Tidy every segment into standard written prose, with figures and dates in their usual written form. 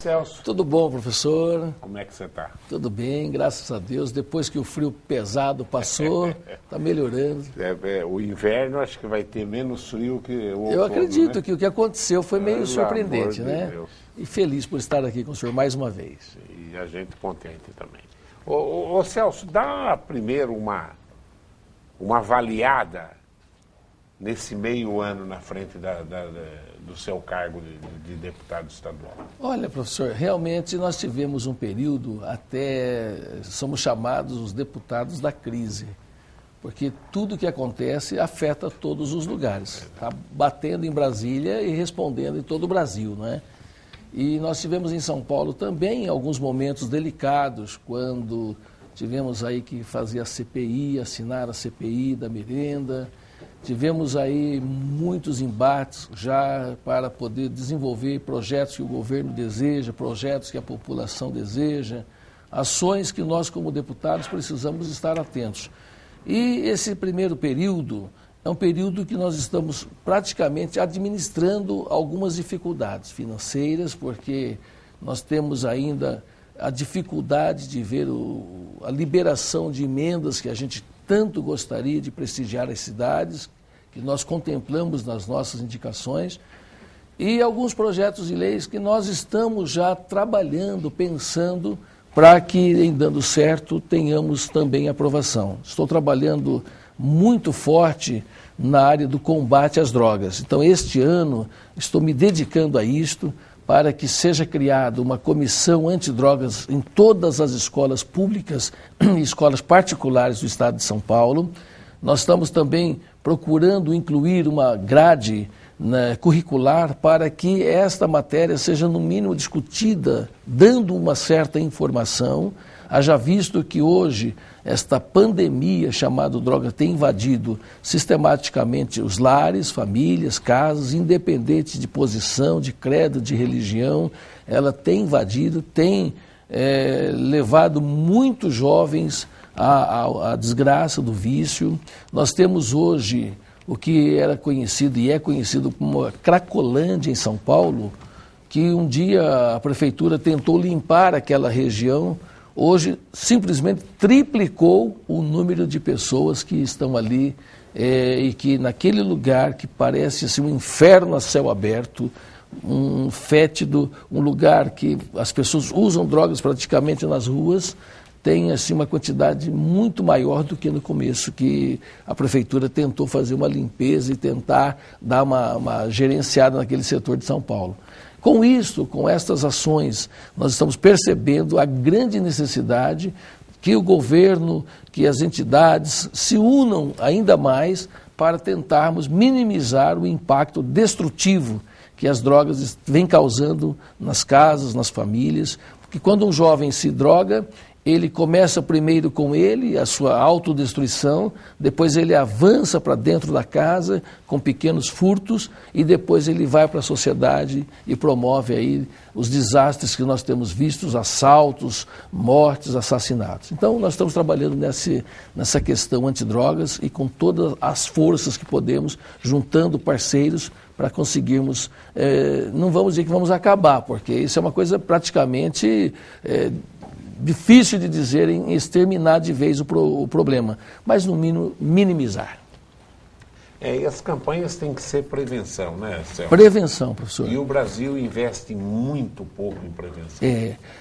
Celso, Tudo bom, professor? como é que você está? Tudo bem, graças a Deus. Depois que o frio pesado passou, está melhorando. O inverno acho que vai ter menos frio que o outono, Eu acredito, né? que o que aconteceu foi meio Pelo surpreendente, amor de né? Deus. E feliz por estar aqui com o senhor mais uma vez. E a gente contente também. Ô, Celso, dá primeiro uma avaliada nesse meio ano na frente do seu cargo de deputado estadual. Olha, professor, realmente nós tivemos um período somos chamados os deputados da crise, porque tudo que acontece afeta todos os lugares. Está batendo em Brasília e respondendo em todo o Brasil, não é? E nós tivemos em São Paulo também alguns momentos delicados, quando tivemos aí que fazer a CPI, assinar a CPI da merenda. Tivemos aí muitos embates já para poder desenvolver projetos que o governo deseja, projetos que a população deseja, ações que nós como deputados precisamos estar atentos. E esse primeiro período é um período que nós estamos praticamente administrando algumas dificuldades financeiras, porque nós temos ainda a dificuldade de ver a liberação de emendas que a gente tanto gostaria de prestigiar as cidades, que nós contemplamos nas nossas indicações, e alguns projetos de leis que nós estamos já trabalhando, pensando, para que, em dando certo, tenhamos também aprovação. Estou trabalhando muito forte na área do combate às drogas. Então, este ano, estou me dedicando a isto, para que seja criada uma comissão antidrogas em todas as escolas públicas e escolas particulares do estado de São Paulo. Nós estamos também procurando incluir uma grade curricular para que esta matéria seja, no mínimo, discutida, dando uma certa informação. Haja visto que hoje esta pandemia chamada droga tem invadido sistematicamente os lares, famílias, casas, independente de posição, de credo, de religião. Ela tem invadido, tem levado muitos jovens à desgraça do vício. Nós temos hoje o que era conhecido e é conhecido como a Cracolândia em São Paulo, que um dia a prefeitura tentou limpar aquela região. Hoje, simplesmente triplicou o número de pessoas que estão ali e que naquele lugar que parece assim, um inferno a céu aberto, um fétido, um lugar que as pessoas usam drogas praticamente nas ruas, tem assim, uma quantidade muito maior do que no começo, que a prefeitura tentou fazer uma limpeza e tentar dar uma gerenciada naquele setor de São Paulo. Com isso, com estas ações, nós estamos percebendo a grande necessidade que o governo, que as entidades se unam ainda mais para tentarmos minimizar o impacto destrutivo que as drogas vêm causando nas casas, nas famílias. Porque quando um jovem se droga, ele começa primeiro com a sua autodestruição, depois ele avança para dentro da casa com pequenos furtos e depois ele vai para a sociedade e promove aí os desastres que nós temos visto, assaltos, mortes, assassinatos. Então nós estamos trabalhando nessa questão antidrogas e com todas as forças que podemos, juntando parceiros para conseguirmos, não vamos dizer que vamos acabar, porque isso é uma coisa praticamente difícil de dizer em exterminar de vez o problema, mas no mínimo minimizar. E as campanhas têm que ser prevenção, né, Celso? Prevenção, professor. E o Brasil investe muito pouco em prevenção.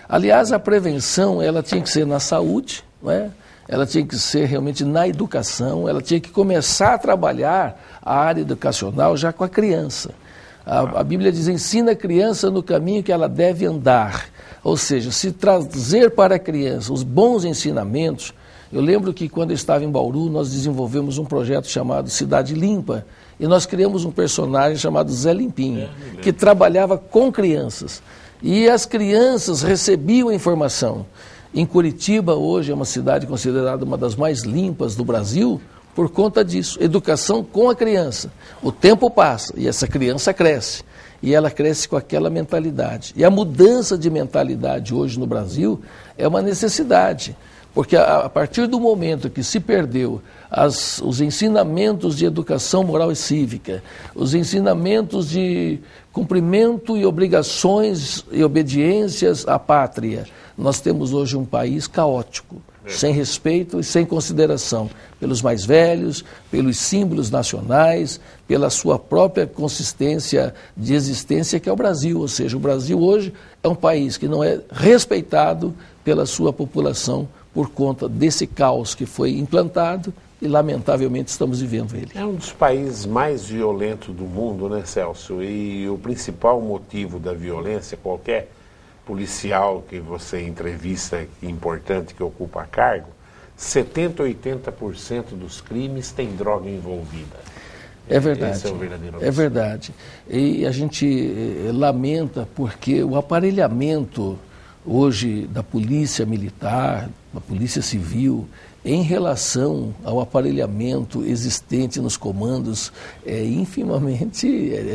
Aliás, a prevenção ela tinha que ser na saúde, não é? Ela tinha que ser realmente na educação, ela tinha que começar a trabalhar a área educacional já com a criança. A Bíblia diz, ensina a criança no caminho que ela deve andar. Ou seja, se trazer para a criança os bons ensinamentos. Eu lembro que quando eu estava em Bauru, nós desenvolvemos um projeto chamado Cidade Limpa, e nós criamos um personagem chamado Zé Limpinho, que trabalhava com crianças. E as crianças recebiam a informação. Em Curitiba, hoje, é uma cidade considerada uma das mais limpas do Brasil, por conta disso. Educação com a criança. O tempo passa e essa criança cresce. E ela cresce com aquela mentalidade. E a mudança de mentalidade hoje no Brasil é uma necessidade. Porque a partir do momento que se perdeu os ensinamentos de educação moral e cívica, os ensinamentos de cumprimento e obrigações e obediências à pátria, nós temos hoje um país caótico, sem respeito e sem consideração pelos mais velhos, pelos símbolos nacionais, pela sua própria consistência de existência que é o Brasil. Ou seja, o Brasil hoje é um país que não é respeitado pela sua população por conta desse caos que foi implantado e, lamentavelmente, estamos vivendo ele. É um dos países mais violentos do mundo, né, Celso? E o principal motivo da violência, qualquer policial que você entrevista, importante, que ocupa cargo, 70% a 80% dos crimes tem droga envolvida. É verdade. Esse é o verdadeiro É verdade. E a gente lamenta porque o aparelhamento hoje da polícia militar, da polícia civil, em relação ao aparelhamento existente nos comandos, é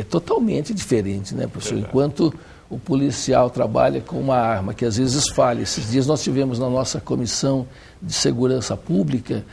totalmente diferente, né, professor? Enquanto o policial trabalha com uma arma que às vezes falha. Esses dias nós tivemos na nossa Comissão de Segurança Pública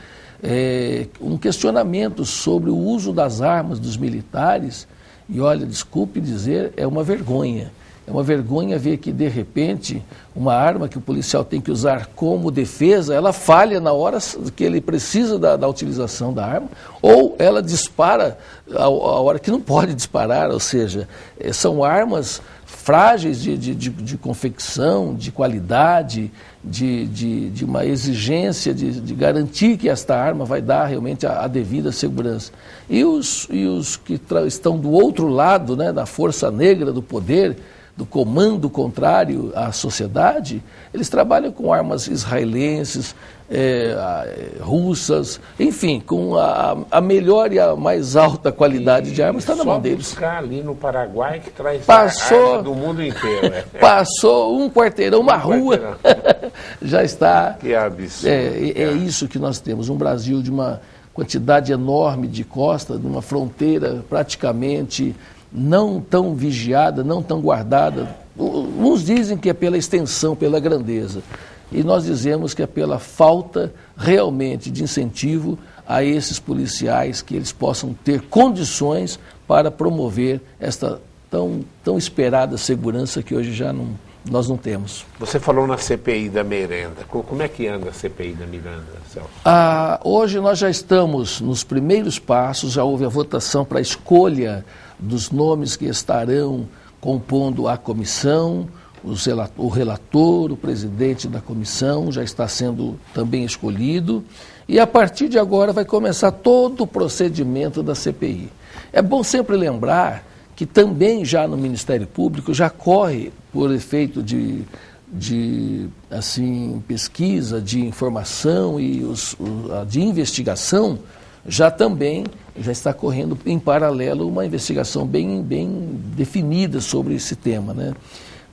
um questionamento sobre o uso das armas dos militares e, olha, desculpe dizer, é uma vergonha. É uma vergonha ver que, de repente, uma arma que o policial tem que usar como defesa, ela falha na hora que ele precisa da utilização da arma, ou ela dispara a hora que não pode disparar, ou seja, são armas frágeis de confecção, de qualidade, de uma exigência de garantir que esta arma vai dar realmente a devida segurança. E os que estão do outro lado, né, da força negra do poder, do comando contrário à sociedade, eles trabalham com armas israelenses, russas, enfim, com a melhor e a mais alta qualidade de armas está na mão deles. Só buscar ali no Paraguai que traz arma do mundo inteiro. Passou um quarteirão, uma rua, já está. Que absurdo. É isso que nós temos, um Brasil de uma quantidade enorme de costa, de uma fronteira praticamente não tão vigiada, não tão guardada. Uns dizem que é pela extensão, pela grandeza. E nós dizemos que é pela falta realmente de incentivo a esses policiais, que eles possam ter condições para promover esta tão esperada segurança que hoje nós não temos. Você falou na CPI da merenda. Como é que anda a CPI da merenda, Celso? Hoje nós já estamos nos primeiros passos, já houve a votação para a escolha dos nomes que estarão compondo a comissão, o relator, o presidente da comissão já está sendo também escolhido, e a partir de agora vai começar todo o procedimento da CPI. É bom sempre lembrar que também já no Ministério Público já corre, por efeito de pesquisa, de informação e de investigação, já está correndo em paralelo uma investigação bem definida sobre esse tema, né?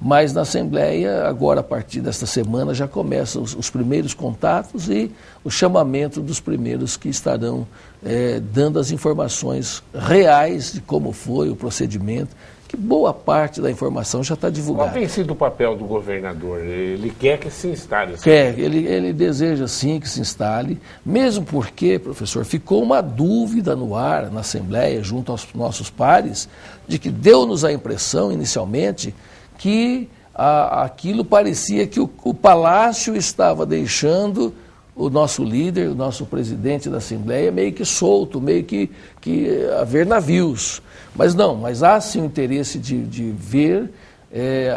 Mas na Assembleia, agora a partir desta semana, já começam os primeiros contatos e o chamamento dos primeiros que estarão dando as informações reais de como foi o procedimento, que boa parte da informação já está divulgada. Qual tem sido o papel do governador? Ele quer que se instale? Ele deseja sim que se instale, mesmo porque, professor, ficou uma dúvida no ar na Assembleia, junto aos nossos pares, de que deu-nos a impressão, inicialmente, que aquilo parecia que o Palácio estava deixando o nosso líder, o nosso presidente da Assembleia, meio que solto, meio que a ver navios. Mas não, mas há sim o interesse de ver,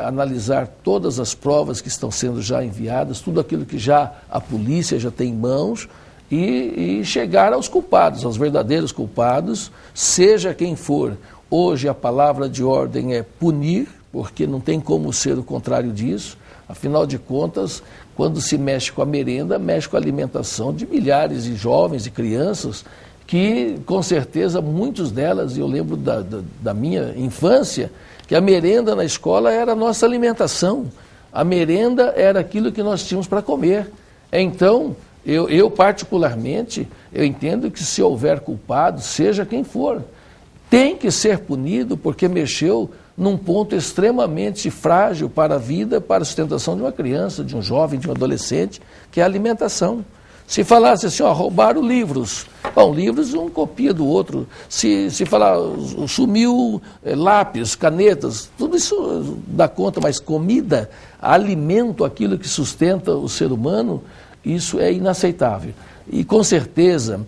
analisar todas as provas que estão sendo já enviadas, tudo aquilo que já a polícia já tem em mãos, e chegar aos culpados, aos verdadeiros culpados, seja quem for. Hoje a palavra de ordem é punir, porque não tem como ser o contrário disso. Afinal de contas, quando se mexe com a merenda, mexe com a alimentação de milhares de jovens e crianças que, com certeza, muitos delas, eu lembro da minha infância, que a merenda na escola era a nossa alimentação. A merenda era aquilo que nós tínhamos para comer. Então, eu particularmente, eu entendo que se houver culpado, seja quem for, tem que ser punido porque mexeu num ponto extremamente frágil para a vida, para a sustentação de uma criança, de um jovem, de um adolescente, que é a alimentação. Se falasse assim, ó, roubaram livros. Bom, livros um copia do outro. Se falar, sumiu lápis, canetas, tudo isso dá conta, mas comida, alimento, aquilo que sustenta o ser humano, isso é inaceitável. E com certeza,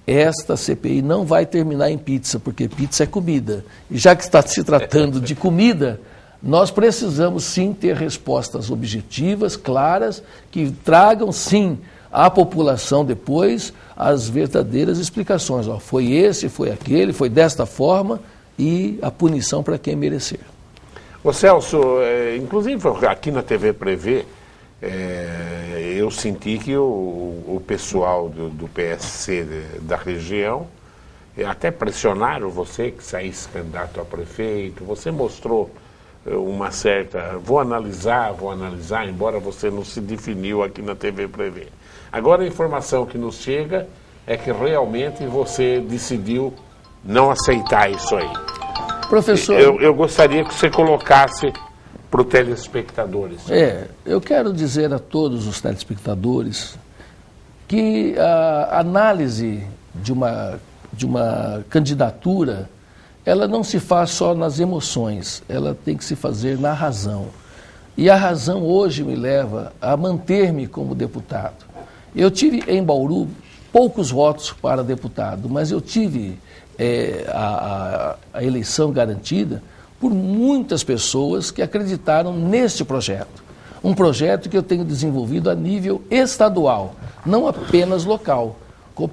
esta CPI não vai terminar em pizza, porque pizza é comida. E já que está se tratando de comida, nós precisamos sim ter respostas objetivas, claras, que tragam sim à população depois as verdadeiras explicações. Ó, foi esse, foi aquele, foi desta forma, e a punição para quem merecer. Ô Celso, inclusive aqui na TV Prevê, eu senti que o pessoal do PSC da região até pressionaram você que saísse candidato a prefeito. Você mostrou uma certa... Vou analisar, embora você não se definiu aqui na TV Prevê. Agora a informação que nos chega é que realmente você decidiu não aceitar isso aí. Professor... Eu gostaria que você colocasse para os telespectadores. Eu quero dizer a todos os telespectadores que a análise de uma candidatura, ela não se faz só nas emoções, ela tem que se fazer na razão. E a razão hoje me leva a manter-me como deputado. Eu tive em Bauru poucos votos para deputado, mas eu tive a eleição garantida por muitas pessoas que acreditaram neste projeto. Um projeto que eu tenho desenvolvido a nível estadual, não apenas local.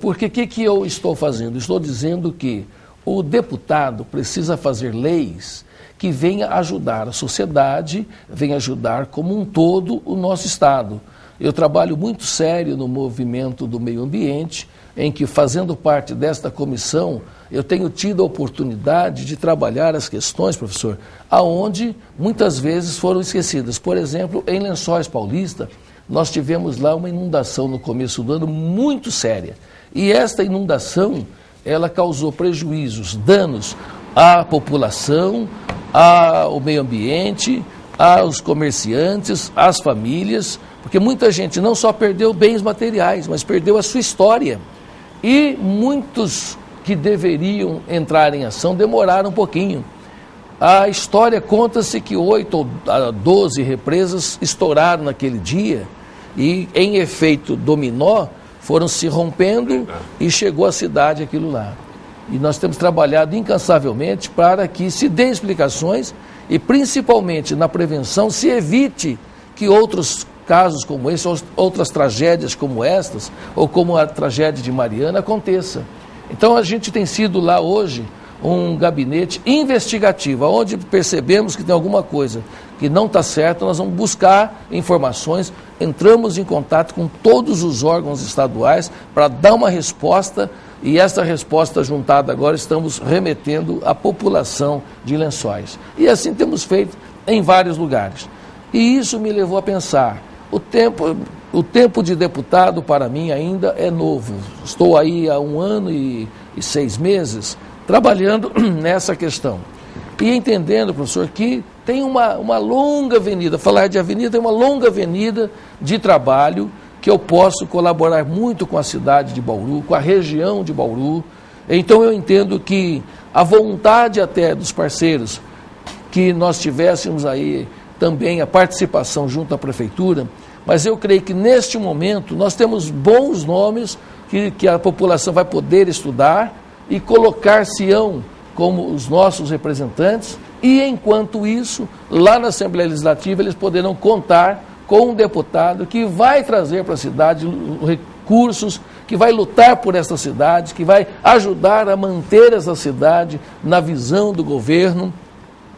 Porque o que eu estou fazendo? Estou dizendo que o deputado precisa fazer leis que venham ajudar a sociedade, venham ajudar como um todo o nosso Estado. Eu trabalho muito sério no movimento do meio ambiente, em que, fazendo parte desta comissão, eu tenho tido a oportunidade de trabalhar as questões, professor, aonde muitas vezes foram esquecidas. Por exemplo, em Lençóis Paulista, nós tivemos lá uma inundação no começo do ano muito séria. E esta inundação, ela causou prejuízos, danos à população, ao meio ambiente, aos comerciantes, às famílias, porque muita gente não só perdeu bens materiais, mas perdeu a sua história. E muitos que deveriam entrar em ação demoraram um pouquinho. A história conta-se que 8 ou 12 represas estouraram naquele dia e, em efeito dominó, foram se rompendo e chegou à cidade aquilo lá. E nós temos trabalhado incansavelmente para que se dê explicações e, principalmente na prevenção, se evite que outros casos como esse, outras tragédias como estas, ou como a tragédia de Mariana, aconteça. Então a gente tem sido lá hoje um gabinete investigativo, onde percebemos que tem alguma coisa que não está certa, nós vamos buscar informações, entramos em contato com todos os órgãos estaduais para dar uma resposta, e essa resposta juntada agora estamos remetendo à população de Lençóis. E assim temos feito em vários lugares. E isso me levou a pensar, o tempo de deputado para mim ainda é novo. Estou aí há 1 ano e 6 meses trabalhando nessa questão. E entendendo, professor, que tem uma longa avenida, falar de avenida é uma longa avenida de trabalho que eu posso colaborar muito com a cidade de Bauru, com a região de Bauru. Então eu entendo que a vontade até dos parceiros que nós tivéssemos aí também a participação junto à prefeitura, mas eu creio que neste momento nós temos bons nomes que a população vai poder estudar e colocar-se-ão como os nossos representantes, e enquanto isso, lá na Assembleia Legislativa, eles poderão contar com um deputado que vai trazer para a cidade recursos, que vai lutar por essa cidade, que vai ajudar a manter essa cidade na visão do governo,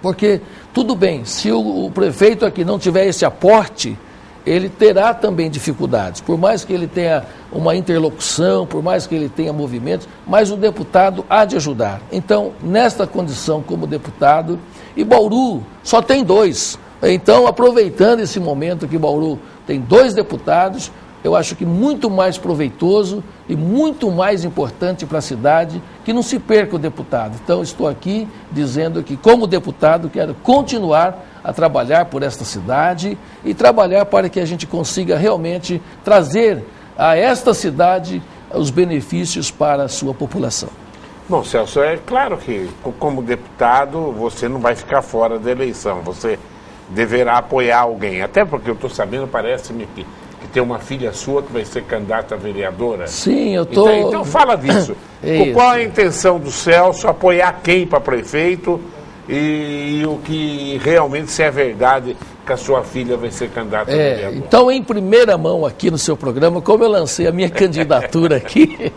porque, tudo bem, se o prefeito aqui não tiver esse aporte, ele terá também dificuldades, por mais que ele tenha uma interlocução, por mais que ele tenha movimentos, mas o deputado há de ajudar. Então, nesta condição como deputado, e Bauru só tem 2, então, aproveitando esse momento que Bauru tem 2 deputados, eu acho que muito mais proveitoso e muito mais importante para a cidade que não se perca o deputado. Então, estou aqui dizendo que, como deputado, quero continuar a trabalhar por esta cidade e trabalhar para que a gente consiga realmente trazer a esta cidade os benefícios para a sua população. Bom, Celso, é claro que, como deputado, você não vai ficar fora da eleição, você deverá apoiar alguém, até porque eu estou sabendo, parece-me que tem uma filha sua que vai ser candidata a vereadora. Sim, eu estou... Então fala disso. Qual é a intenção do Celso, apoiar quem para prefeito e o que realmente, se é verdade, que a sua filha vai ser candidata a vereadora? Então, em primeira mão aqui no seu programa, como eu lancei a minha candidatura aqui,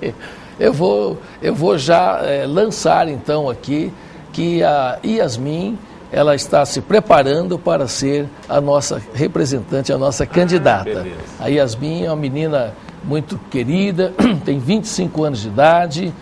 eu vou já lançar então aqui que a Yasmin, ela está se preparando para ser a nossa representante, a nossa candidata. A Yasmin é uma menina muito querida, tem 25 anos de idade,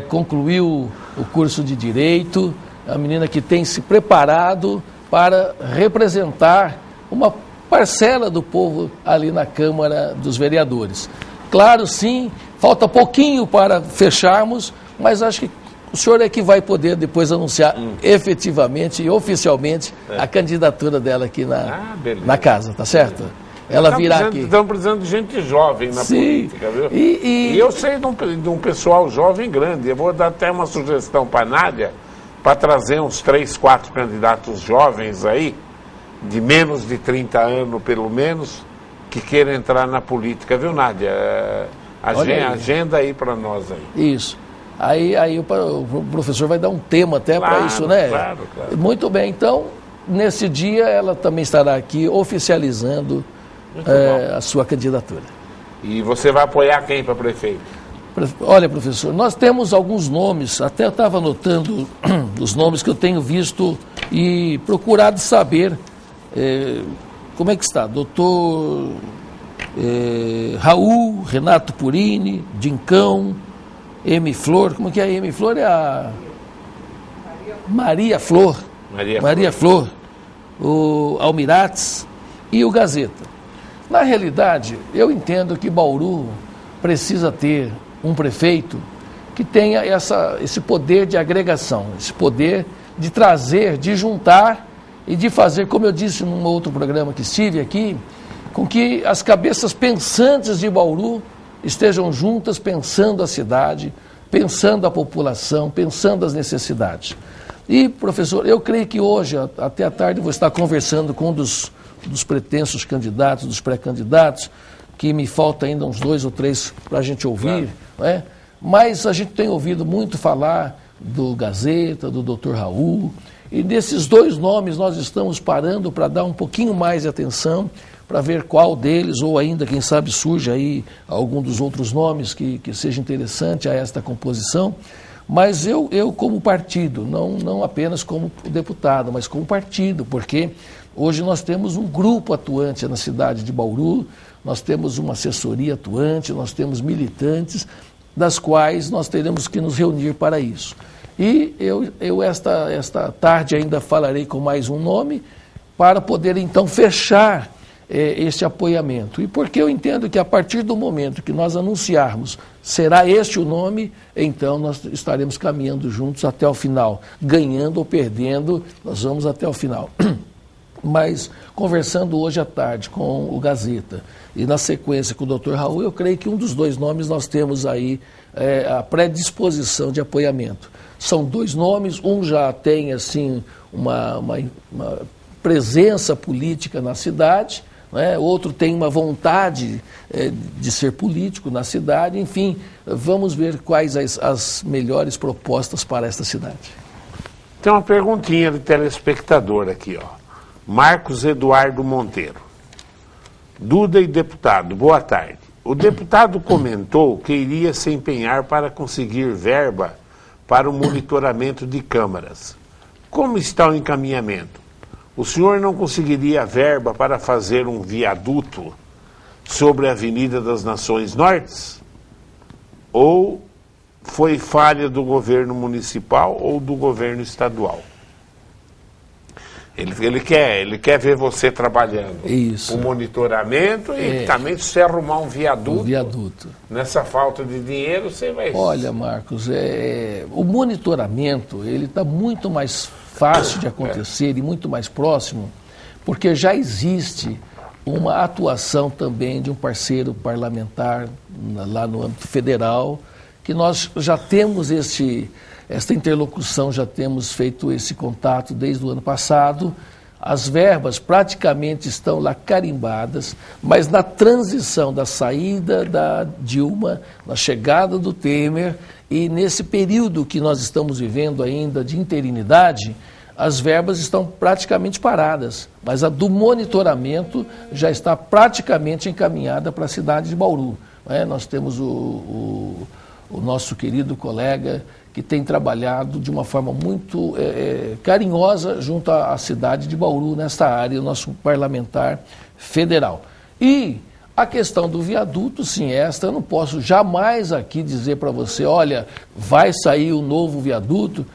concluiu o curso de Direito, é uma menina que tem se preparado para representar uma parcela do povo ali na Câmara dos Vereadores. Claro, sim, falta pouquinho para fecharmos, mas acho que o senhor é que vai poder depois anunciar efetivamente e oficialmente a candidatura dela aqui na casa, tá certo? Ela virá aqui. Estamos precisando de gente jovem na política, viu? E eu sei de um pessoal jovem grande. Eu vou dar até uma sugestão para a Nádia, para trazer uns 3, 4 candidatos jovens aí, de menos de 30 anos pelo menos, que queiram entrar na política, viu, Nádia? Agenda aí para nós aí. Isso. Aí o professor vai dar um tema até para isso, né? Claro. Muito bem, então, nesse dia ela também estará aqui oficializando a sua candidatura. E você vai apoiar quem para prefeito? Olha, professor, nós temos alguns nomes, até eu estava anotando os nomes que eu tenho visto e procurado saber como é que está. Doutor Raul, Renato Purini, Dincão, M. Flor, como que é? M. Flor é a Maria Flor. Maria Flor, o Almirates e o Gazeta. Na realidade, eu entendo que Bauru precisa ter um prefeito que tenha esse poder de agregação, esse poder de trazer, de juntar e de fazer, como eu disse num outro programa que estive aqui, com que as cabeças pensantes de Bauru estejam juntas pensando a cidade, pensando a população, pensando as necessidades. E, professor, eu creio que hoje, até à tarde, vou estar conversando com um dos pretensos candidatos, dos pré-candidatos, que me falta ainda uns 2 ou 3 para a gente ouvir, não é? Mas a gente tem ouvido muito falar do Gazeta, do Dr. Raul, e desses 2 nomes nós estamos parando para dar um pouquinho mais de atenção, para ver qual deles, ou ainda, quem sabe, surge aí algum dos outros nomes que seja interessante a esta composição. Mas eu como partido, não apenas como deputado, mas como partido, porque hoje nós temos um grupo atuante na cidade de Bauru, nós temos uma assessoria atuante, nós temos militantes, das quais nós teremos que nos reunir para isso. E eu esta tarde ainda falarei com mais um nome, para poder então fechar este apoiamento. E porque eu entendo que a partir do momento que nós anunciarmos será este o nome, então nós estaremos caminhando juntos até o final. Ganhando ou perdendo, nós vamos até o final. Mas conversando hoje à tarde com o Gazeta e na sequência com o Dr. Raul, eu creio que um dos 2 nomes nós temos aí a predisposição de apoiamento. São 2 nomes, um já tem assim uma presença política na cidade, outro tem uma vontade de ser político na cidade, enfim, vamos ver quais as melhores propostas para esta cidade. Tem uma perguntinha de telespectador aqui, ó. Marcos Eduardo Monteiro. Duda e deputado, boa tarde. O deputado comentou que iria se empenhar para conseguir verba para o monitoramento de câmaras. Como está o encaminhamento? O senhor não conseguiria verba para fazer um viaduto sobre a Avenida das Nações Nortes? Ou foi falha do governo municipal ou do governo estadual? Ele quer ver você trabalhando. Isso. O monitoramento e também se você arrumar um viaduto. Nessa falta de dinheiro, você vai... Olha, Marcos, o monitoramento ele está muito mais fácil de acontecer e muito mais próximo, porque já existe uma atuação também de um parceiro parlamentar lá no âmbito federal, que nós já temos esta interlocução, já temos feito esse contato desde o ano passado. As verbas praticamente estão lá carimbadas, mas na transição da saída da Dilma, na chegada do Temer e nesse período que nós estamos vivendo ainda de interinidade, as verbas estão praticamente paradas, mas a do monitoramento já está praticamente encaminhada para a cidade de Bauru. Nós temos o nosso querido colega que tem trabalhado de uma forma muito carinhosa junto à cidade de Bauru, nesta área, o nosso parlamentar federal. E a questão do viaduto, sim, eu não posso jamais aqui dizer para você, olha, vai sair um novo viaduto,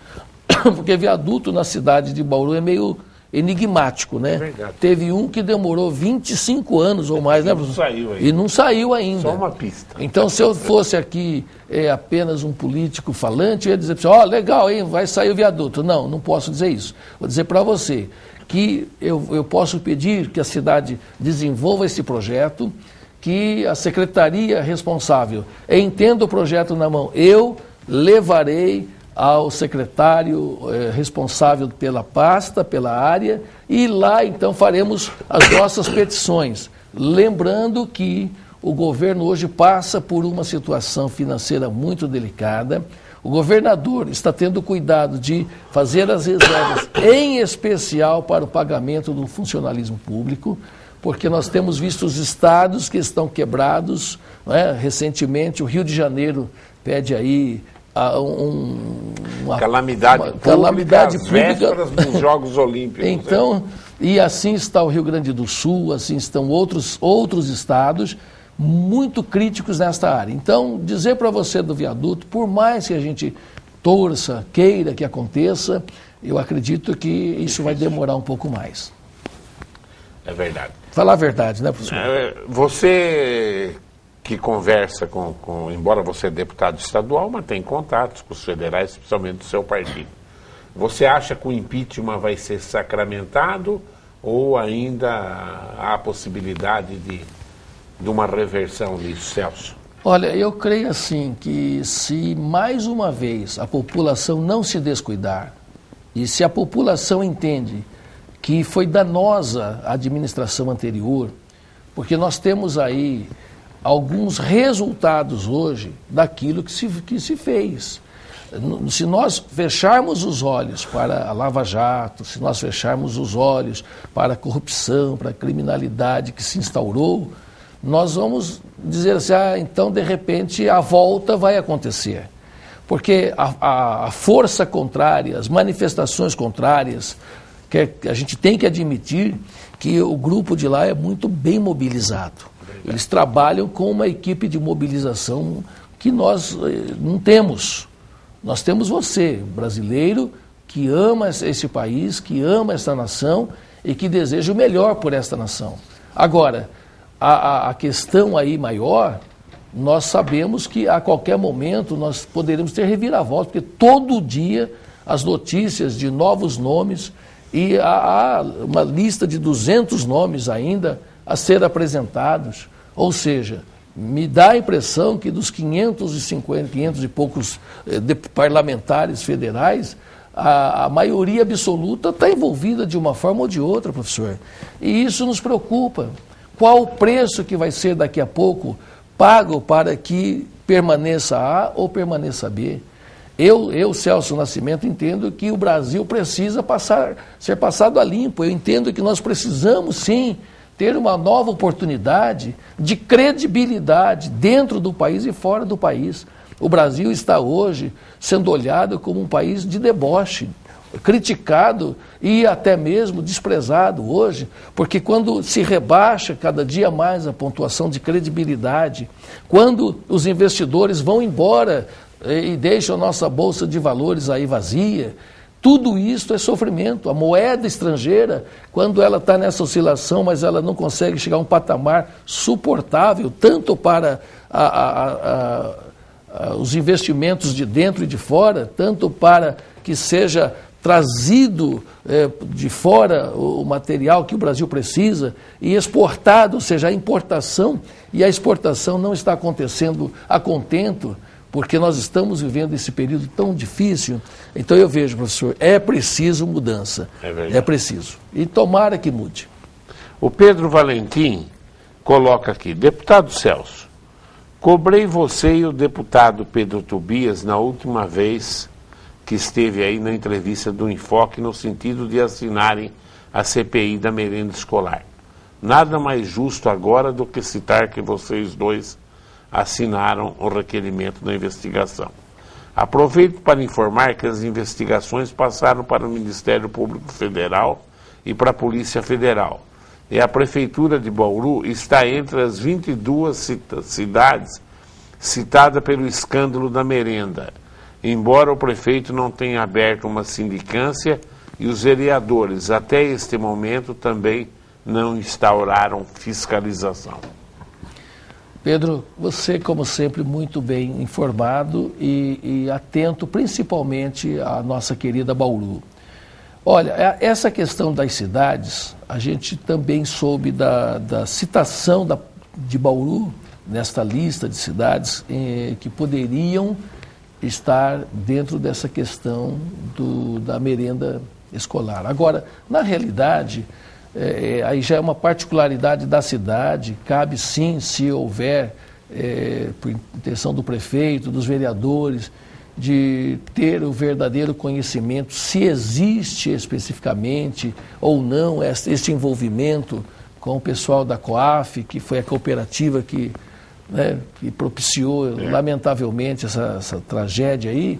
porque viaduto na cidade de Bauru é meio enigmático, né? Verdade. Teve um que demorou 25 anos ou mais, né, professor? Saiu ainda. E não saiu ainda. Só uma pista. Então, se eu fosse aqui apenas um político falante, eu ia dizer para você, legal, hein, vai sair o viaduto. Não posso dizer isso. Vou dizer para você que eu posso pedir que a cidade desenvolva esse projeto, que a secretaria responsável entenda o projeto na mão. Eu levarei ao secretário responsável pela pasta, pela área, e lá então faremos as nossas petições. Lembrando que o governo hoje passa por uma situação financeira muito delicada. O governador está tendo cuidado de fazer as reservas, em especial para o pagamento do funcionalismo público, porque nós temos visto os estados que estão quebrados. Recentemente, o Rio de Janeiro pede aí uma calamidade pública dos Jogos Olímpicos. Então, e assim está o Rio Grande do Sul, assim estão outros estados muito críticos nesta área. Então, dizer para você do viaduto, por mais que a gente torça, queira que aconteça, eu acredito que isso vai demorar um pouco mais. É verdade. Falar a verdade, né, professor? Você que conversa embora você é deputado estadual, mas tem contatos com os federais, especialmente do seu partido. Você acha que o impeachment vai ser sacramentado ou ainda há a possibilidade de uma reversão disso, Celso? Olha, eu creio assim que se mais uma vez a população não se descuidar e se a população entende que foi danosa a administração anterior, porque nós temos aí alguns resultados hoje daquilo que se fez. Se nós fecharmos os olhos para a Lava Jato, se nós fecharmos os olhos para a corrupção, para a criminalidade que se instaurou, nós vamos dizer assim, então de repente a volta vai acontecer. Porque a força contrária, as manifestações contrárias, que a gente tem que admitir que o grupo de lá é muito bem mobilizado. Eles trabalham com uma equipe de mobilização que nós não temos. Nós temos você, brasileiro, que ama esse país, que ama esta nação e que deseja o melhor por esta nação. Agora, a questão aí maior, nós sabemos que a qualquer momento nós poderemos ter reviravolta, porque todo dia as notícias de novos nomes, e há uma lista de 200 nomes ainda a ser apresentados, ou seja, me dá a impressão que dos 500 e poucos parlamentares federais, a maioria absoluta está envolvida de uma forma ou de outra, professor. E isso nos preocupa. Qual o preço que vai ser daqui a pouco pago para que permaneça A ou permaneça B? Eu, Celso Nascimento, entendo que o Brasil precisa ser passado a limpo. Eu entendo que nós precisamos, sim, ter uma nova oportunidade de credibilidade dentro do país e fora do país. O Brasil está hoje sendo olhado como um país de deboche, criticado e até mesmo desprezado hoje, porque quando se rebaixa cada dia mais a pontuação de credibilidade, quando os investidores vão embora e deixam a nossa bolsa de valores aí vazia, Tudo isso é sofrimento. A moeda estrangeira, quando ela está nessa oscilação, mas ela não consegue chegar a um patamar suportável, tanto para os investimentos de dentro e de fora, tanto para que seja trazido de fora o material que o Brasil precisa e exportado, ou seja, a importação, e a exportação não está acontecendo a contento, porque nós estamos vivendo esse período tão difícil. Então eu vejo, professor, é preciso mudança. É preciso. E tomara que mude. O Pedro Valentim coloca aqui: deputado Celso, cobrei você e o deputado Pedro Tobias na última vez que esteve aí na entrevista do Enfoque no sentido de assinarem a CPI da merenda escolar. Nada mais justo agora do que citar que vocês dois assinaram o requerimento da investigação. Aproveito para informar que as investigações passaram para o Ministério Público Federal e para a Polícia Federal. E a Prefeitura de Bauru está entre as 22 cidades citadas pelo escândalo da merenda, embora o prefeito não tenha aberto uma sindicância e os vereadores, até este momento, também não instauraram fiscalização. Pedro, você, como sempre, muito bem informado e atento, principalmente à nossa querida Bauru. Olha, essa questão das cidades, a gente também soube da citação de Bauru nesta lista de cidades que poderiam estar dentro dessa questão da merenda escolar. Agora, na realidade, aí já é uma particularidade da cidade, cabe sim, se houver, por intenção do prefeito, dos vereadores, de ter o verdadeiro conhecimento se existe especificamente ou não este envolvimento com o pessoal da COAF, que foi a cooperativa que propiciou, lamentavelmente, essa tragédia aí,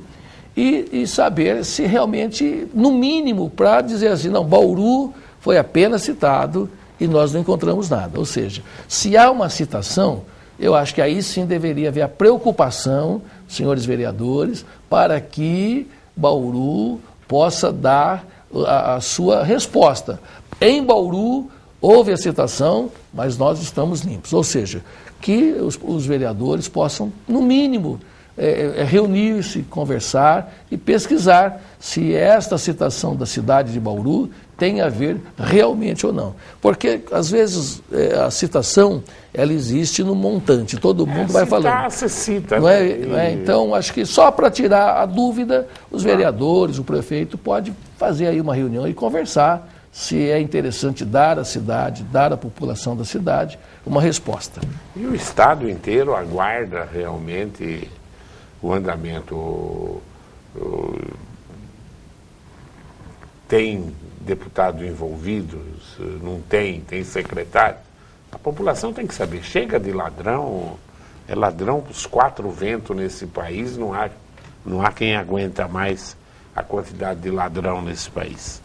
e saber se realmente, no mínimo, para dizer assim, não, Bauru foi apenas citado e nós não encontramos nada. Ou seja, se há uma citação, eu acho que aí sim deveria haver a preocupação, senhores vereadores, para que Bauru possa dar a sua resposta. Em Bauru houve a citação, mas nós estamos limpos. Ou seja, que os vereadores possam, no mínimo, reunir-se, conversar e pesquisar se esta citação da cidade de Bauru tem a ver realmente ou não. Porque, às vezes, a citação, ela existe no montante, todo mundo vai falando. Você cita, não é? Então, acho que só para tirar a dúvida, os vereadores, o prefeito, pode fazer aí uma reunião e conversar se é interessante dar à cidade, dar à população da cidade uma resposta. E o Estado inteiro aguarda realmente o andamento. Tem deputado envolvido, não tem secretário. A população tem que saber, chega de ladrão, é ladrão para os quatro ventos nesse país, não há quem aguenta mais a quantidade de ladrão nesse país.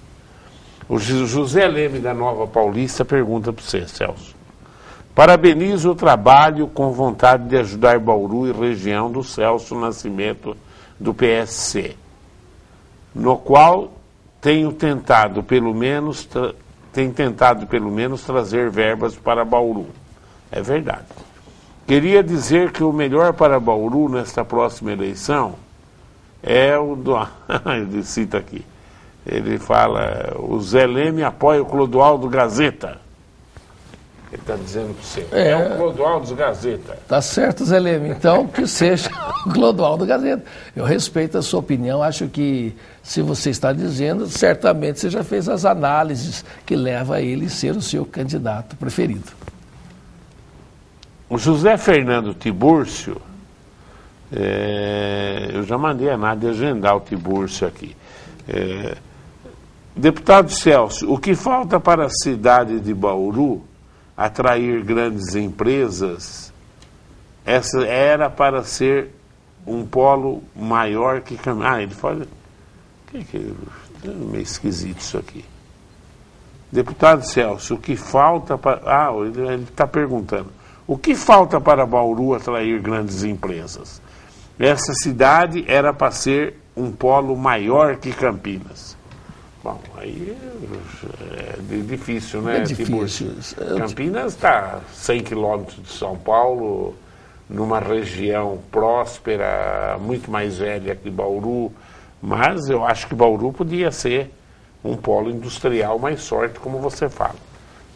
O José Leme da Nova Paulista pergunta para você, Celso. Parabenizo o trabalho com vontade de ajudar Bauru e região do Celso Nascimento do PSC, no qual tem tentado pelo menos trazer verbas para Bauru. É verdade. Queria dizer que o melhor para Bauru nesta próxima eleição é o do... Ele cita aqui. Ele fala, o Zé Leme apoia o Clodoaldo Gazeta. Ele está dizendo para você, é o Clodoaldo Gazeta. Tá certo, Zé Leme. Então, que seja o Clodoaldo Gazeta. Eu respeito a sua opinião, acho que, se você está dizendo, certamente você já fez as análises que levam a ele ser o seu candidato preferido. O José Fernando Tibúrcio, eu já mandei a Nádia agendar o Tibúrcio aqui. Deputado Celso, o que falta para a cidade de Bauru atrair grandes empresas? Essa era para ser um polo maior que... ele fala... É meio esquisito isso aqui. Deputado Celso, o que falta para... ele está perguntando. O que falta para Bauru atrair grandes empresas? Essa cidade era para ser um polo maior que Campinas. Bom, aí é difícil, né? É difícil. Campinas está 100 quilômetros de São Paulo, numa região próspera, muito mais velha que Bauru, mas eu acho que Bauru podia ser um polo industrial mais forte, como você fala.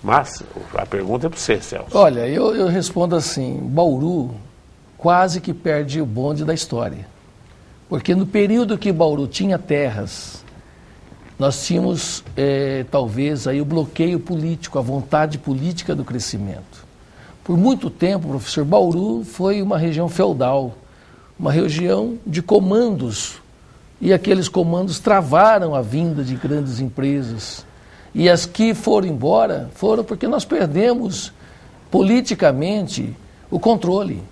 Mas a pergunta é para você, Celso. Olha, eu respondo assim, Bauru quase que perde o bonde da história. Porque no período que Bauru tinha terras, nós tínhamos talvez aí o bloqueio político, a vontade política do crescimento. Por muito tempo, professor, Bauru foi uma região feudal, uma região de comandos, e aqueles comandos travaram a vinda de grandes empresas. E as que foram embora foram porque nós perdemos politicamente o controle.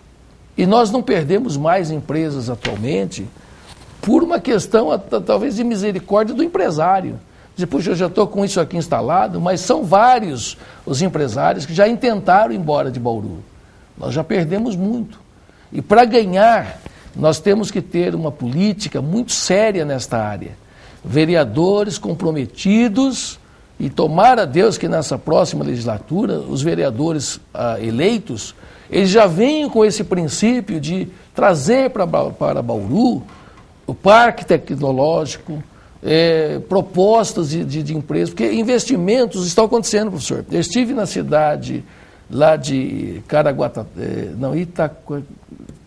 E nós não perdemos mais empresas atualmente por uma questão talvez de misericórdia do empresário. Depois eu já estou com isso aqui instalado, mas são vários os empresários que já intentaram ir embora de Bauru. Nós já perdemos muito. E para ganhar, nós temos que ter uma política muito séria nesta área. Vereadores comprometidos, e tomara a Deus que nessa próxima legislatura, os vereadores eleitos, eles já venham com esse princípio de trazer para Bauru o parque tecnológico, propostas de empresas, porque investimentos estão acontecendo, professor. Eu estive na cidade lá de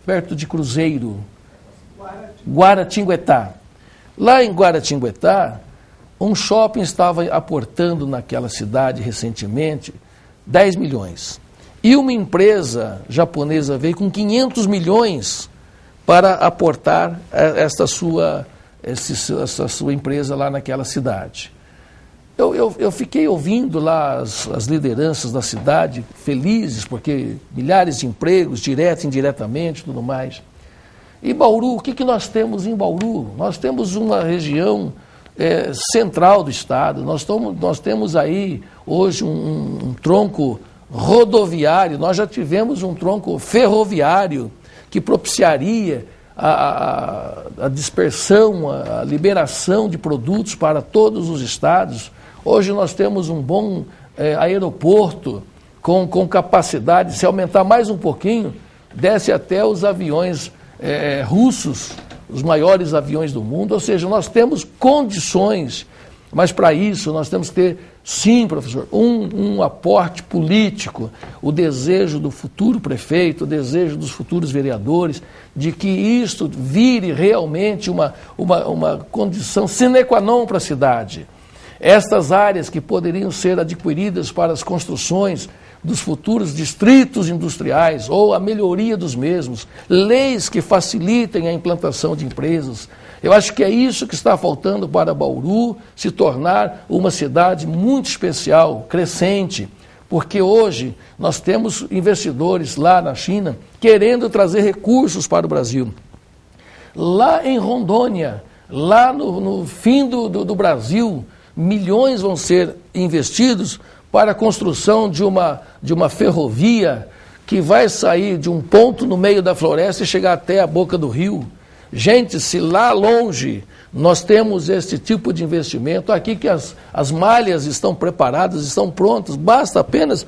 perto de Cruzeiro, Guaratinguetá. Lá em Guaratinguetá, um shopping estava aportando naquela cidade recentemente 10 milhões. E uma empresa japonesa veio com 500 milhões para aportar essa sua empresa lá naquela cidade. Eu fiquei ouvindo lá as lideranças da cidade, felizes, porque milhares de empregos, direto e indiretamente, tudo mais. E Bauru, o que nós temos em Bauru? Nós temos uma região central do estado, nós temos aí hoje um tronco rodoviário, nós já tivemos um tronco ferroviário que propiciaria a dispersão, a liberação de produtos para todos os estados. Hoje nós temos um bom aeroporto com capacidade, se aumentar mais um pouquinho, desce até os aviões russos, os maiores aviões do mundo, ou seja, nós temos condições, mas para isso nós temos que ter, sim, professor, um aporte político, o desejo do futuro prefeito, o desejo dos futuros vereadores, de que isto vire realmente uma condição sine qua non para a cidade. Estas áreas que poderiam ser adquiridas para as construções dos futuros distritos industriais ou a melhoria dos mesmos, leis que facilitem a implantação de empresas. Eu acho que é isso que está faltando para Bauru se tornar uma cidade muito especial, crescente, porque hoje nós temos investidores lá na China querendo trazer recursos para o Brasil. Lá em Rondônia, lá no fim do Brasil, milhões vão ser investidos para a construção de uma ferrovia que vai sair de um ponto no meio da floresta e chegar até a boca do rio. Gente, se lá longe nós temos este tipo de investimento, aqui que as malhas estão preparadas, estão prontas, basta apenas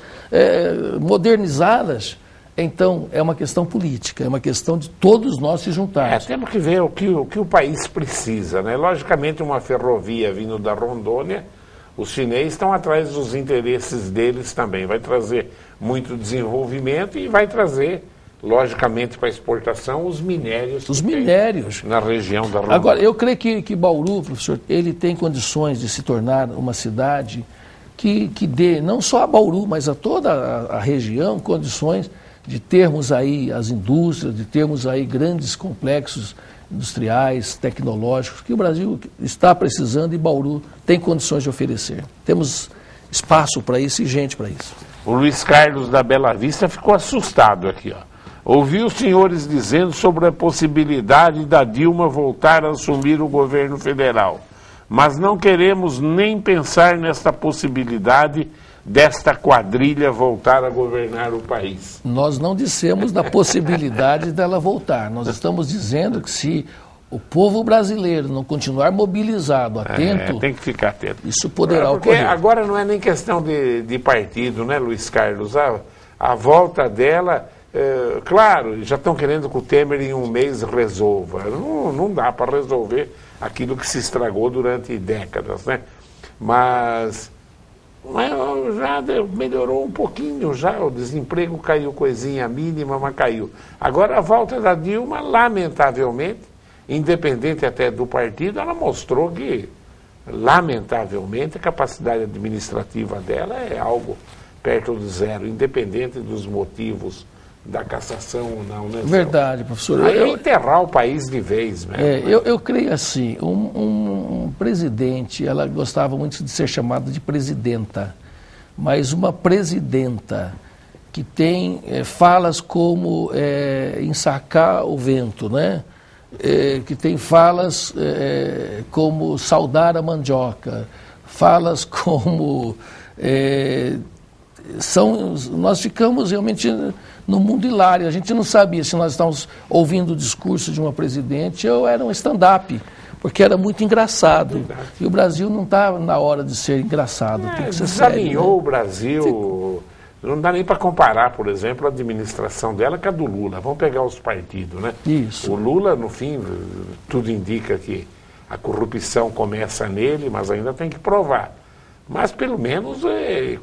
modernizá-las. Então, é uma questão política, é uma questão de todos nós se juntarmos. Temos que ver o que o país precisa, né? Logicamente, uma ferrovia vindo da Rondônia, os chineses estão atrás dos interesses deles também. Vai trazer muito desenvolvimento e vai trazer, logicamente, para exportação os minérios. Os minérios. Na região da Rondônia. Agora, eu creio que Bauru, professor, ele tem condições de se tornar uma cidade que dê, não só a Bauru, mas a toda a região, condições de termos aí as indústrias, de termos aí grandes complexos industriais, tecnológicos, que o Brasil está precisando e Bauru tem condições de oferecer. Temos espaço para isso e gente para isso. O Luiz Carlos da Bela Vista ficou assustado aqui, ó. Ouvi os senhores dizendo sobre a possibilidade da Dilma voltar a assumir o governo federal, mas não queremos nem pensar nesta possibilidade desta quadrilha voltar a governar o país. Nós não dissemos da possibilidade dela voltar. Nós estamos dizendo que se o povo brasileiro não continuar mobilizado, atento, tem que ficar atento. isso poderá Porque ocorrer. agora não é nem questão de partido, né, Luiz Carlos? A volta dela, claro, já estão querendo que o Temer em um mês resolva. Não dá para resolver aquilo que se estragou durante décadas, né? Mas já melhorou um pouquinho, já o desemprego caiu coisinha mínima, mas caiu. Agora a volta da Dilma, lamentavelmente, independente até do partido, ela mostrou que, lamentavelmente, a capacidade administrativa dela é algo perto de zero, independente dos motivos da cassação ou não, né? Verdade, professor. Aí é enterrar o país de vez mesmo. Eu creio assim, um presidente, ela gostava muito de ser chamada de presidenta, mas uma presidenta que tem falas como ensacar o vento, né? Que tem falas como saudar a mandioca, falas como... nós ficamos realmente no mundo hilário. A gente não sabia se nós estávamos ouvindo o discurso de uma presidente ou era um stand-up, porque era muito engraçado. Verdade. E o Brasil não está na hora de ser engraçado, tem que ser sério. Desalinhou, né? O Brasil. Não dá nem para comparar, por exemplo, a administração dela com a do Lula. Vamos pegar os partidos, né? Isso. O Lula, no fim, tudo indica que a corrupção começa nele, mas ainda tem que provar. Mas, pelo menos,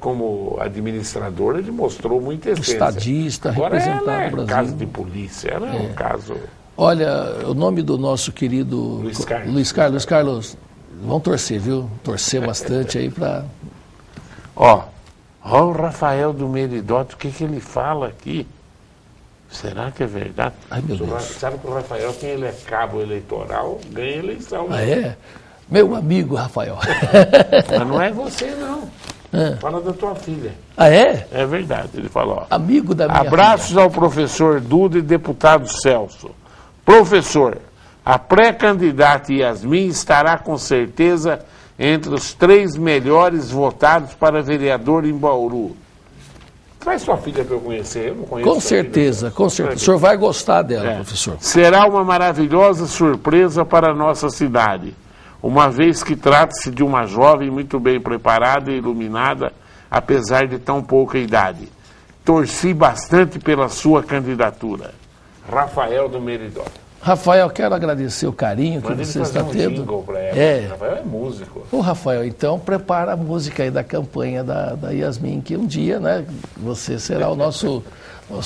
como administrador, ele mostrou muita essência. Estadista, representado ela no Brasil. Caso de polícia, ela é um caso... Olha, o nome do nosso querido Luiz Carlos, vamos torcer, viu? Torcer bastante aí para... Ó o Rafael do Meridotti, o que ele fala aqui? Será que é verdade? Ai, meu Deus. Sabe que o Rafael, quem ele é cabo eleitoral, ganha eleição. Ah, é? Meu amigo Rafael. Mas não é você, não. Fala da tua filha. Ah, é? É verdade, ele falou. Amigo da minha Abraços filha. Ao professor Duda e deputado Celso. Professor, a pré-candidata Yasmin estará com certeza entre os 3 melhores votados para vereador em Bauru. Traz sua filha para eu conhecer, eu não conheço. Com certeza, com certeza. O senhor vai gostar dela, professor. Será uma maravilhosa surpresa para a nossa cidade, uma vez que trata-se de uma jovem muito bem preparada e iluminada, apesar de tão pouca idade. Torci bastante pela sua candidatura. Rafael do Meridotti. Rafael, quero agradecer o carinho que você está tendo. Rafael é músico. O Rafael, então, prepara a música aí da campanha da Yasmin, que um dia, né, você será o nosso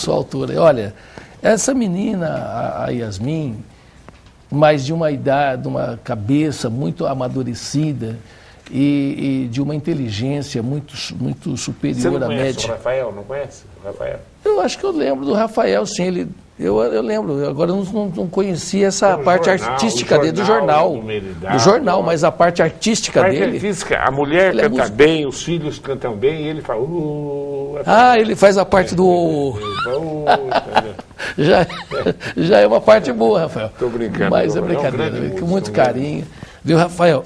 autor. Olha, essa menina, a Yasmin, mas de uma idade, de uma cabeça muito amadurecida e de uma inteligência muito superior à média. Você não conhece o Rafael? Não conhece o Rafael? Eu acho que eu lembro do Rafael, sim. Eu lembro, agora eu não conhecia essa parte artística dele, do jornal. Do jornal, mas a parte artística dele... A mulher canta bem, os filhos cantam bem, e ele fala... ele faz a parte do... já é uma parte boa, Rafael. Estou brincando. Mas é brincadeira, com muito carinho. Viu, Rafael?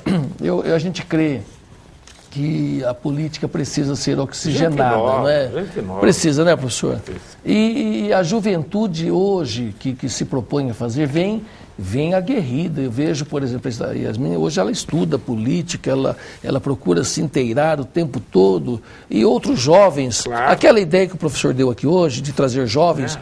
A gente crê que a política precisa ser oxigenada, não é? Precisa, né, professor? E a juventude hoje que se propõe a fazer vem aguerrida. Eu vejo, por exemplo, a Yasmin, hoje ela estuda política, ela procura se inteirar o tempo todo. E outros jovens, claro. Aquela ideia que o professor deu aqui hoje, de trazer jovens,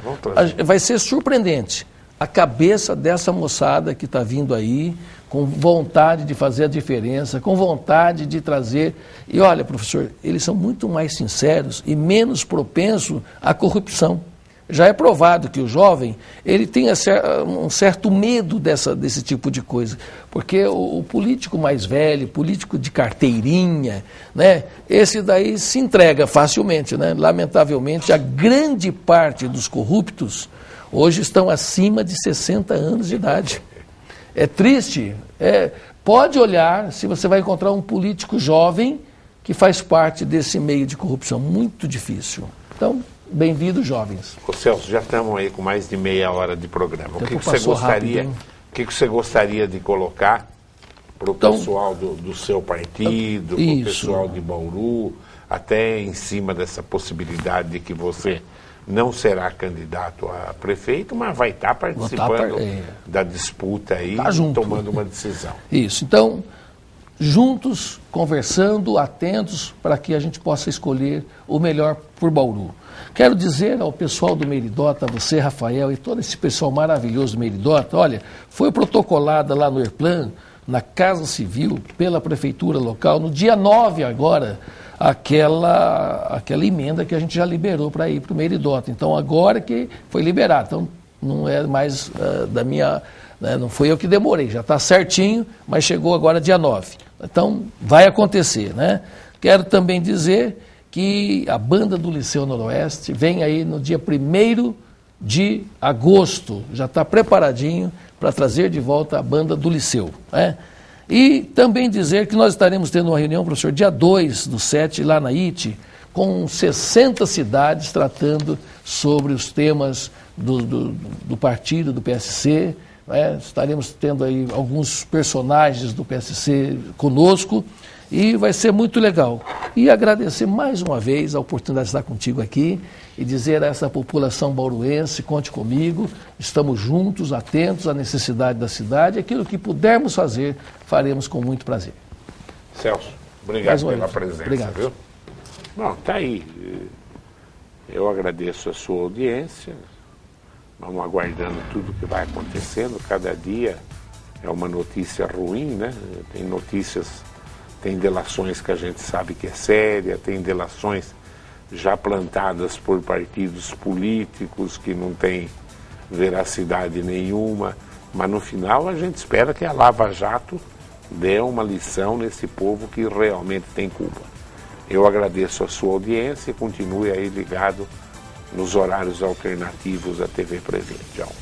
vai ser surpreendente. A cabeça dessa moçada que está vindo aí, com vontade de fazer a diferença, com vontade de trazer... E olha, professor, eles são muito mais sinceros e menos propensos à corrupção. Já é provado que o jovem, ele tem um certo medo desse tipo de coisa, porque o político mais velho, político de carteirinha, né, esse daí se entrega facilmente, né? Lamentavelmente, a grande parte dos corruptos hoje estão acima de 60 anos de idade. É triste. Pode olhar se você vai encontrar um político jovem que faz parte desse meio de corrupção. Muito difícil. Então, bem-vindos, jovens. Ô Celso, já estamos aí com mais de meia hora de programa. O que você gostaria de colocar para o pessoal do seu partido, para o pessoal de Bauru, até em cima dessa possibilidade de que você não será candidato a prefeito, mas vai estar participando da disputa aí, tomando uma decisão. Isso, então, juntos, conversando, atentos, para que a gente possa escolher o melhor por Bauru. Quero dizer ao pessoal do Meridota, a você, Rafael, e todo esse pessoal maravilhoso do Meridota, olha, foi protocolada lá no ERPLAN, na Casa Civil, pela Prefeitura local, no dia 9 agora, aquela emenda que a gente já liberou para ir para o Meridota. Então, agora que foi liberado. Então, não é mais da minha... Né, não foi eu que demorei, já está certinho, mas chegou agora dia 9. Então, vai acontecer, né? Quero também dizer que a banda do Liceu Noroeste vem aí no dia 1º de agosto, já está preparadinho para trazer de volta a banda do Liceu, né? E também dizer que nós estaremos tendo uma reunião, professor, dia 2/7, lá na IT, com 60 cidades tratando sobre os temas do partido, do PSC, né? Estaremos tendo aí alguns personagens do PSC conosco e vai ser muito legal. E agradecer mais uma vez a oportunidade de estar contigo aqui e dizer a essa população bauruense, conte comigo, estamos juntos, atentos à necessidade da cidade, aquilo que pudermos fazer, faremos com muito prazer. Celso, obrigado pela presença. Obrigado. Viu? Bom, tá aí. Eu agradeço a sua audiência. Vamos aguardando tudo que vai acontecendo. Cada dia é uma notícia ruim, né? Tem notícias, tem delações que a gente sabe que é séria, tem delações já plantadas por partidos políticos que não têm veracidade nenhuma, mas no final a gente espera que a Lava Jato dê uma lição nesse povo que realmente tem culpa. Eu agradeço a sua audiência e continue aí ligado nos horários alternativos da TV Presente. Tchau.